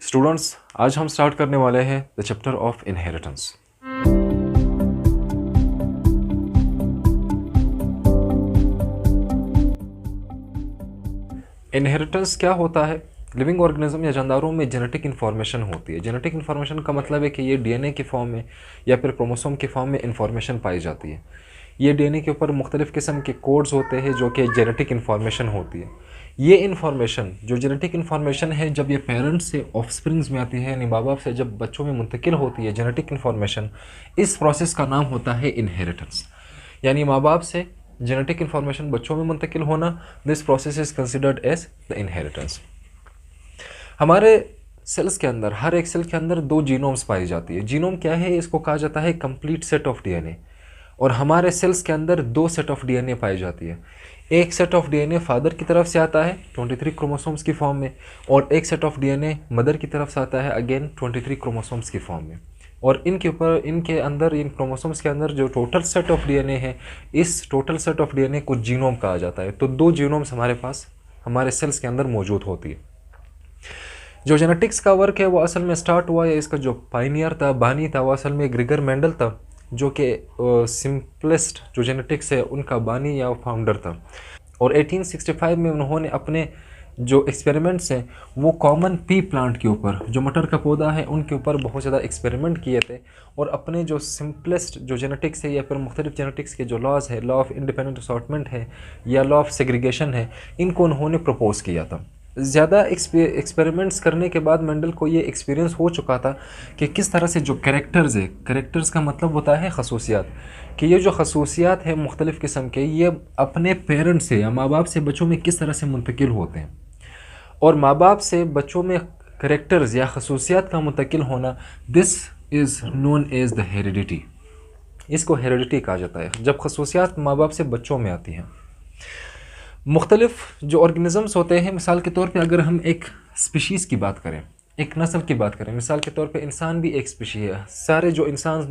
Students, आज हम start करने वाले हैं the chapter of inheritance. Inheritance क्या होता है? लिविंग ऑर्गेनिज्म या जानदारों में जेनेटिक इन्फॉर्मेशन होती है। जेनेटिक इन्फॉर्मेशन का मतलब है कि ये डीएनए के फॉर्म में या फिर क्रोमोसोम के फॉर्म में इन्फॉर्मेशन पाई जाती है। ये डीएनए के ऊपर मुख्तलिफ़ किस्म के कोड्स होते हैं जो कि जेनेटिक इन्फॉर्मेशन होती है। ये इन्फॉर्मेशन जो जेनेटिक इन्फॉर्मेशन है, जब ये पेरेंट्स से ऑफस्प्रिंग्स में आती है, यानी माँ बाप से जब बच्चों में मुंतकिल होती है जेनेटिक इन्फॉर्मेशन, इस प्रोसेस का नाम होता है इनहेरिटेंस। यानी माँ बाप से जेनेटिक इन्फॉर्मेशन बच्चों में मुंतकिल होना, this process is considered as the inheritance. हमारे सेल्स के अंदर, हर एक सेल के अंदर दो जीनोम्स पाई जाती है। जीनोम क्या है? इसको कहा जाता है कंप्लीट सेट ऑफ डीएनए। और हमारे सेल्स के अंदर दो सेट ऑफ डीएनए पाई जाती है। एक सेट ऑफ डीएनए फादर की तरफ से आता है 23 क्रोमोसोम्स की फॉर्म में, और एक सेट ऑफ डीएनए मदर की तरफ से आता है अगेन 23 क्रोमोसोम्स की फॉर्म में। और इनके अंदर, इन क्रोमोसोम्स के अंदर जो टोटल सेट ऑफ डीएनए है, इस टोटल सेट ऑफ डीएनए को जीनोम कहा जाता है। तो दो जीनोम्स हमारे पास हमारे सेल्स के अंदर मौजूद होती है। जो जेनेटिक्स का वर्क है वो असल में स्टार्ट हुआ है, इसका जो पायनियर था, बानी था, वो असल में ग्रिगर मेंडल था, जो कि सिंपलेस्ट जो जेनेटिक्स है उनका बानी या फाउंडर था। और 1865 में उन्होंने अपने जो एक्सपेरिमेंट्स हैं वो कॉमन पी प्लांट के ऊपर, जो मटर का पौधा है, उनके ऊपर बहुत ज़्यादा एक्सपेरिमेंट किए थे। और अपने जो सिंपलेस्ट जो जेनेटिक्स है या फिर मुख्तलिफ जेनेटिक्स के जो लॉज है, लॉ ऑफ इंडिपेंडेंट असॉर्टमेंट है या लॉ ऑफ सेग्रीगेशन है, इनको उन्होंने प्रपोज किया था। ज़्यादा एक्सपेरिमेंट्स करने के बाद मेंडल को ये एक्सपीरियंस हो चुका था कि किस तरह से जो कैरेक्टर्स है, कैरेक्टर्स का मतलब होता है खसूसियात, कि ये जो खसूसियात है मुख्तलिफ़ किस्म के, ये अपने पेरेंट्स से या माँ बाप से बच्चों में किस तरह से मुंतकिल होते हैं। और माँ बाप से बच्चों में कैरेक्टर्स या खसूसियात का मुंतकिल होना, this is known as the heredity. इसको हेरिडिटी कहा जाता है जब खसूसियात माँ बाप से बच्चों में आती हैं। मुख्तलिफ जो ऑर्गेनिज़म्स होते हैं, मिसाल के तौर पे अगर हम एक स्पीशीज़ की बात करें, एक नस्ल की बात करें, मिसाल के तौर पे इंसान भी एक स्पीशी है। सारे जो इंसान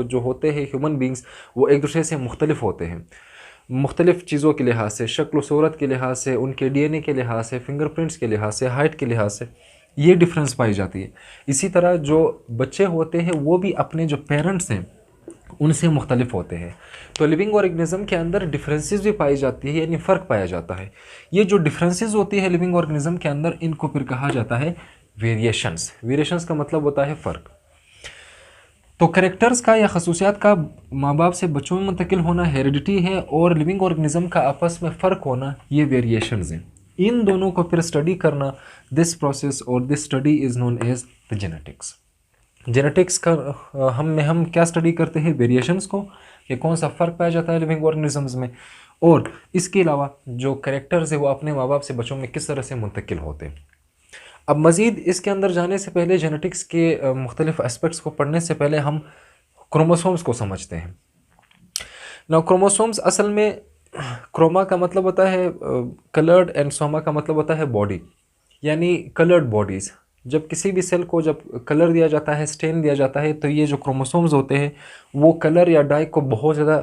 जो होते हैं, ह्यूमन बींग्स, वो एक दूसरे से मुख्तलिफ होते हैं, मुख्तलिफ चीज़ों के लिहाज से, शक्ल सूरत के लिहाज से, उनके डीएनए के लिहाज से, फिंगरप्रिंट्स के लिहाज से, हाइट के लिहाज से, ये डिफरेंस पाई जाती है। इसी तरह जो बच्चे होते हैं वो भी अपने जो पेरेंट्स हैं उनसे मुख्तलिफ होते हैं। तो लिविंग ऑर्गेनिज्म के अंदर डिफरेंसेस भी पाई जाती है, यानी फ़र्क पाया जाता है। ये जो डिफरेंसेस होती है लिविंग ऑर्गेनिज्म के अंदर, इनको फिर कहा जाता है वेरिएशंस। वेरिएशंस का मतलब होता है फ़र्क। तो करेक्टर्स का या खसूसियात का माँ बाप से बच्चों में मुंतकिल होना हेरिडिटी है, और लिविंग ऑर्गेनिज्म का आपस में फ़र्क होना, ये वेरिएशंस हैं। इन दोनों को फिर स्टडी करना, दिस प्रोसेस और this study is known as the genetics. Genetics का हम क्या स्टडी करते हैं? वेरिएशंस को, कि कौन सा फ़र्क पाया जाता है लिविंग ऑर्गेनिजम्स में, और इसके अलावा जो कैरेक्टर्स है वो अपने माँ बाप से बच्चों में किस तरह से मुंतकिल होते हैं। अब मज़ीद इसके अंदर जाने से पहले, जेनेटिक्स के मुख्तलिफ एस्पेक्ट्स को पढ़ने से पहले, हम क्रोमोसोम्स को समझते हैं। ना क्रोमोसोम्स असल में, क्रोमा का मतलब होता है कलर्ड, एंड सोमा का मतलब होता है बॉडी, यानी कलर्ड बॉडीज़। जब किसी भी सेल को जब कलर दिया जाता है, स्टेन दिया जाता है, तो ये जो क्रोमोसोम्स होते हैं वो कलर या डाई को बहुत ज़्यादा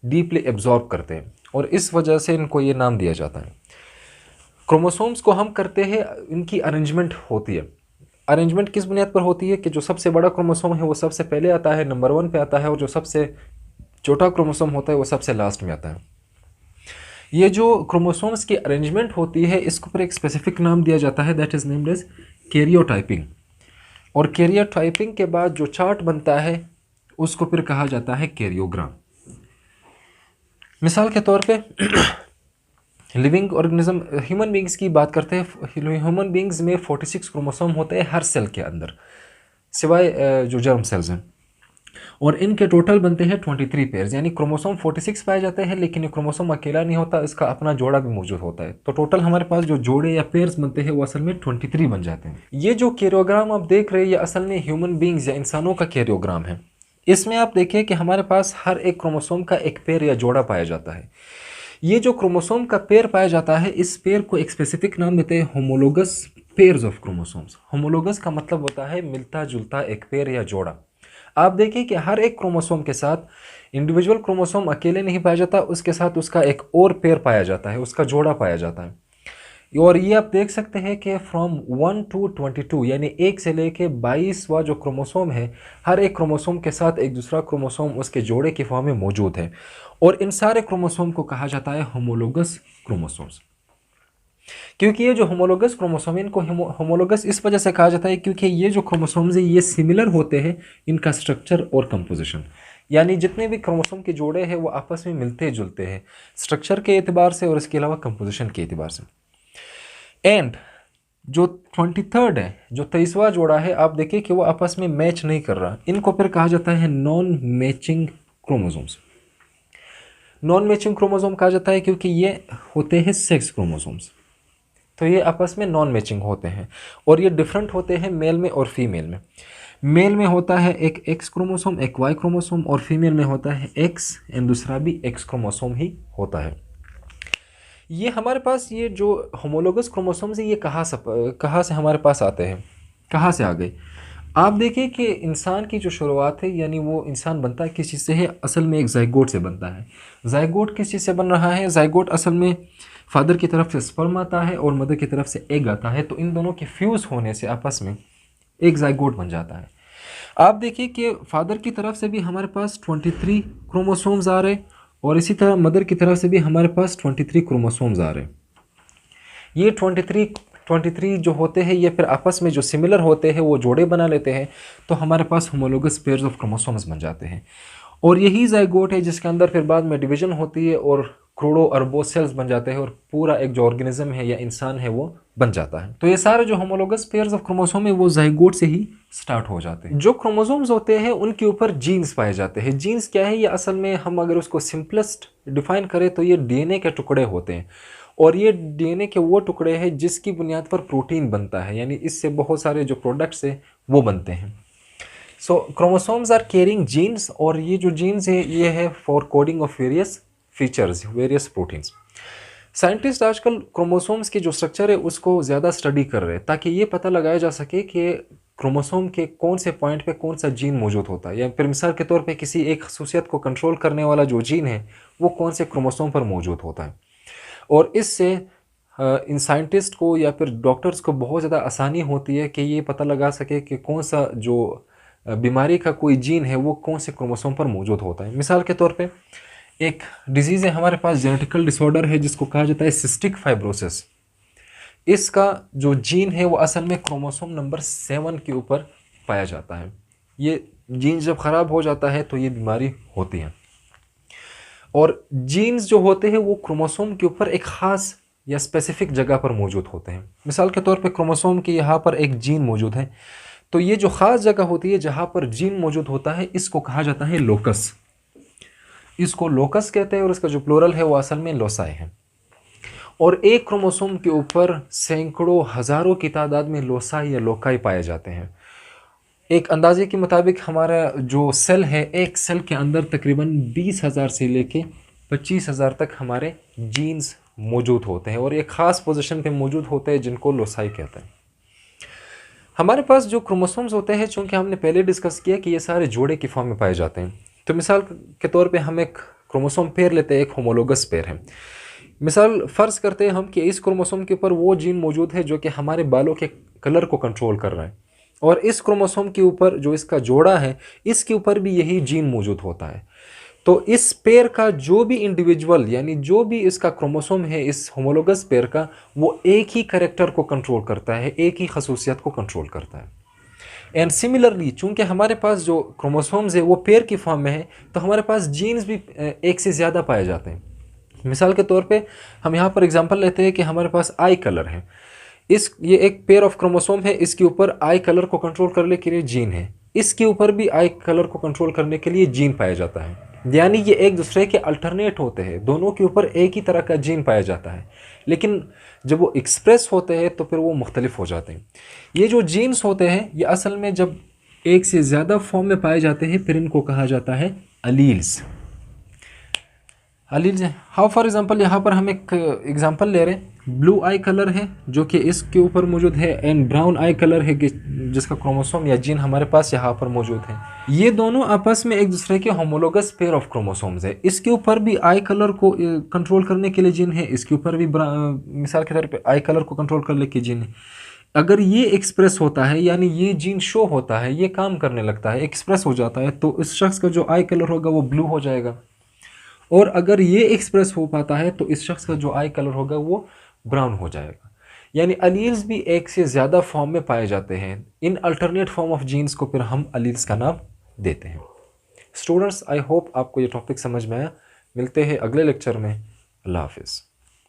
डीपली एब्जॉर्ब करते हैं, और इस वजह से इनको ये नाम दिया जाता है। क्रोमोसोम्स को हम करते हैं, इनकी अरेंजमेंट होती है। अरेंजमेंट किस बुनियाद पर होती है? कि जो सबसे बड़ा क्रोमोसोम है वो सबसे पहले आता है, नंबर 1 पे आता है, और जो सबसे छोटा क्रोमोसोम होता है वो सबसे लास्ट में आता है। ये जो क्रोमोसोम्स की अरेंजमेंट होती है, इसको पर एक स्पेसिफिक नाम दिया जाता है, that is named as karyotyping. और कैरियोटाइपिंग के बाद जो चार्ट बनता है उसको फिर कहा जाता है कैरियोग्राम। मिसाल के तौर पे लिविंग ऑर्गेनिज्म, ह्यूमन बींग्स की बात करते हैं। ह्यूमन बींग्स में 46 क्रोमोसोम होते हैं हर सेल के अंदर, सिवाय जो जर्म सेल्स हैं, और इनके टोटल बनते हैं 23 पेयर्स। यानी क्रोमोसोम 46 पाए जाते हैं, लेकिन ये क्रोमोसोम अकेला नहीं होता, इसका अपना जोड़ा भी मौजूद होता है। तो टोटल हमारे पास जो जोड़े या पेयर्स बनते हैं वो असल में 23 बन जाते हैं। ये जो कैरियोग्राम आप देख रहे हैं, ये असल में ह्यूमन बींग्स या इंसानों का कैरियोग्राम है। इसमें आप देखिए कि हमारे पास हर एक क्रोमोसोम का एक पेयर या जोड़ा पाया जाता है। ये जो क्रोमोसोम का पेयर पाया जाता है, इस पेयर को एक स्पेसिफिक नाम देते हैं homologous pairs of chromosomes. Homologous का मतलब होता है मिलता जुलता एक पेयर या जोड़ा। आप देखिए कि हर एक क्रोमोसोम के साथ इंडिविजुअल क्रोमोसोम अकेले नहीं पाया जाता, उसके साथ उसका एक और पेयर पाया जाता है, उसका जोड़ा पाया जाता है। और ये आप देख सकते हैं कि फ्रॉम 1 to 22 यानी 1 से लेके 22वां जो क्रोमोसोम है, हर एक क्रोमोसोम के साथ एक दूसरा क्रोमोसोम उसके जोड़े की फॉर्म में मौजूद है, और इन सारे क्रोमोसोम को कहा जाता है होमोलोगस क्रोमोसोम्स। क्योंकि ये जो होमोलोगस क्रोमोसोम है, इनको होमोलोगस इस वजह से कहा जाता है क्योंकि ये जो क्रोमोसोम्स है ये सिमिलर होते हैं इनका स्ट्रक्चर और कंपोजिशन, यानी जितने भी क्रोमोसोम के जोड़े हैं वो आपस में मिलते जुलते हैं स्ट्रक्चर के एतबार से और इसके अलावा कंपोजिशन के एतबार से। एंड जो 23rd है, जो 23वां जोड़ा है, आप देखिए कि वो आपस में मैच नहीं कर रहा, इनको फिर कहा जाता है non matching chromosomes. Non matching chromosome कहा जाता है क्योंकि ये होते हैं सेक्स क्रोमोसोम्स, तो ये आपस में नॉन मैचिंग होते हैं और ये डिफरेंट होते हैं मेल में और फीमेल में। मेल में होता है एक एक्स क्रोमोसोम, एक वाई क्रोमोसोम, और फीमेल में होता है एक्स एंड दूसरा भी एक्स क्रोमोसोम ही होता है। ये हमारे पास ये जो होमोलोगस क्रोमोसोम्स है ये कहाँ से हमारे पास आते हैं, कहाँ से आ गए? आप देखिए कि इंसान की जो शुरुआत है, यानी वो इंसान बनता है किस चीज़ से है, असल में एक जाइगोट से बनता है। जाइगोट किस चीज़ से बन रहा है? जाइगोट असल में फादर की तरफ से स्पर्म आता है और मदर की तरफ से एग आता है, तो इन दोनों के फ्यूज़ होने से आपस में एक जाइगोट बन जाता है। आप देखिए कि फादर की तरफ से भी हमारे पास 23 क्रोमोसोम्स आ रहे और इसी तरह मदर की तरफ से भी हमारे पास 23 क्रोमोसोम्स आ रहे। ये 23 जो होते हैं ये फिर आपस में जो सिमिलर होते हैं वो जोड़े बना लेते हैं, तो हमारे पास होमोलोगस पेयर्स ऑफ क्रोमोसोम्स बन जाते हैं। और यही जाइगोट है जिसके अंदर फिर बाद में डिवीजन होती है और करोड़ों अरबों सेल्स बन जाते हैं और पूरा एक जो ऑर्गेनिज्म है या इंसान है वो बन जाता है। तो ये सारे जो होमोलोगस पेयर्स ऑफ क्रोमोसोम है वो जाइगोट से ही स्टार्ट हो जाते हैं। जो क्रोमोसोम्स होते हैं उनके ऊपर जीन्स पाए जाते हैं। जीन्स क्या है? ये असल में हम अगर उसको सिंपलेस्ट डिफाइन करें तो ये डीएनए के टुकड़े होते हैं, और ये डीएनए के वो टुकड़े हैं जिसकी बुनियाद पर प्रोटीन बनता है, यानी इससे बहुत सारे जो प्रोडक्ट्स हैं वो बनते हैं। सो क्रोमोसोम्स आर कैरिंग जीन्स, और ये जो जीन्स है ये है for coding of various features, various proteins. Scientist आजकल क्रोमोसोम्स की जो स्ट्रक्चर है उसको ज़्यादा स्टडी कर रहे हैं ताकि ये पता लगाया जा सके कि क्रोमोसोम के कौन से पॉइंट पे कौन सा जीन मौजूद होता है, या फिर मिसाल के तौर पे किसी एक खसूसियत को कंट्रोल करने वाला जो जीन है वो कौन से क्रोमोसोम पर मौजूद होता है। और इससे इन साइंटिस्ट को या फिर डॉक्टर्स को बहुत ज़्यादा आसानी होती है कि ये पता लगा सके कि कौन सा जो बीमारी का कोई जीन है वो कौन से क्रोमोसोम पर मौजूद होता है। मिसाल के तौर पे एक डिजीज़ है हमारे पास, जेनेटिकल डिसऑर्डर है जिसको कहा जाता है सिस्टिक फाइब्रोसिस। इसका जो जीन है वो असल में क्रोमोसोम नंबर 7 के ऊपर पाया जाता है। ये जीन जब ख़राब हो जाता है तो ये बीमारी होती है। और जीन्स जो होते हैं वो क्रोमोसोम के ऊपर एक ख़ास या स्पेसिफिक जगह पर मौजूद होते हैं। मिसाल के तौर पे क्रोमोसोम के यहाँ पर एक जीन मौजूद है, तो ये जो ख़ास जगह होती है जहाँ पर जीन मौजूद होता है इसको कहा जाता है लोकस। इसको लोकस कहते हैं और इसका जो प्लूरल है वो असल में लोसाई है। और एक क्रोमोसोम के ऊपर सैकड़ों हज़ारों की तादाद में लोसाई या लोकाई पाए जाते हैं। एक अंदाजे के मुताबिक हमारा जो सेल है, एक सेल के अंदर तकरीबन 20,000 से लेके 25,000 तक हमारे जीन्स मौजूद होते हैं और एक ख़ास पोजीशन पे मौजूद होते हैं जिनको लोसाई कहते हैं। हमारे पास जो क्रोमोसोम्स होते हैं, चूँकि हमने पहले डिस्कस किया कि ये सारे जोड़े की फॉर्म में पाए जाते हैं, तो मिसाल के तौर पे हम एक क्रोमोसोम पेयर लेते हैं, एक होमोलोगस पेयर है। मिसाल फ़र्ज़ करते हैं हम कि इस क्रोमोसोम के ऊपर वो जीन मौजूद है जो कि हमारे बालों के कलर को कंट्रोल कर रहा है, और इस क्रोमोसोम के ऊपर जो इसका जोड़ा है इसके ऊपर भी यही जीन मौजूद होता है। तो इस पेयर का जो भी इंडिविजुअल, यानी जो भी इसका क्रोमोसोम है इस होमोलोगस पेयर का, वो एक ही कैरेक्टर को कंट्रोल करता है, एक ही खसूसियत को कंट्रोल करता है। एंड सिमिलरली चूँकि हमारे पास जो क्रोमोसोम्स है वो पेयर की फॉर्म में है, तो हमारे पास जीन्स भी एक से ज़्यादा पाए जाते हैं। मिसाल के तौर पे हम यहाँ पर एग्जांपल लेते हैं कि हमारे पास आई कलर है। ये एक पेयर ऑफ क्रोमोसोम है, इसके ऊपर आई कलर को कंट्रोल करने के लिए जीन है, इसके ऊपर भी आई कलर को कंट्रोल करने के लिए जीन पाया जाता है। यानी ये एक दूसरे के अल्टरनेट होते हैं, दोनों के ऊपर एक ही तरह का जीन पाया जाता है, लेकिन जब वो एक्सप्रेस होते हैं तो फिर वो मुख्तलिफ हो जाते हैं। ये जो जीन्स होते हैं ये असल में जब एक से ज़्यादा फॉर्म में पाए जाते हैं फिर इनको कहा जाता है alleles. Alleles how for example यहाँ पर हम एक एग्जांपल ले रहे हैं, ब्लू आई कलर है जो कि इसके ऊपर मौजूद है, एंड ब्राउन आई कलर है जिसका क्रोमोसोम या जीन हमारे पास यहाँ पर मौजूद है, ये दोनों आपस में एक दूसरे के होमोलोगस पेयर ऑफ क्रोमोसोम्स है। इसके ऊपर भी आई कलर को कंट्रोल करने के लिए जीन है, इसके ऊपर भी मिसाल के तौर पे आई कलर को कंट्रोल करने के जीन है। अगर ये एक्सप्रेस होता है, यानी ये जीन शो होता है, ये काम करने लगता है, एक्सप्रेस हो जाता है, तो इस शख्स का जो आई कलर होगा वो ब्लू हो जाएगा। और अगर ये एक्सप्रेस हो पाता है तो इस शख्स का जो आई कलर होगा वो ब्राउन हो जाएगा। यानी अलील्स भी एक से ज़्यादा फॉर्म में पाए जाते हैं। इन अल्टरनेट फॉर्म ऑफ जीन्स को फिर हम अलील्स का नाम देते हैं। स्टूडेंट्स, आई होप आपको ये टॉपिक समझ में आया। मिलते हैं अगले लेक्चर में। अल्लाह हाफिज़।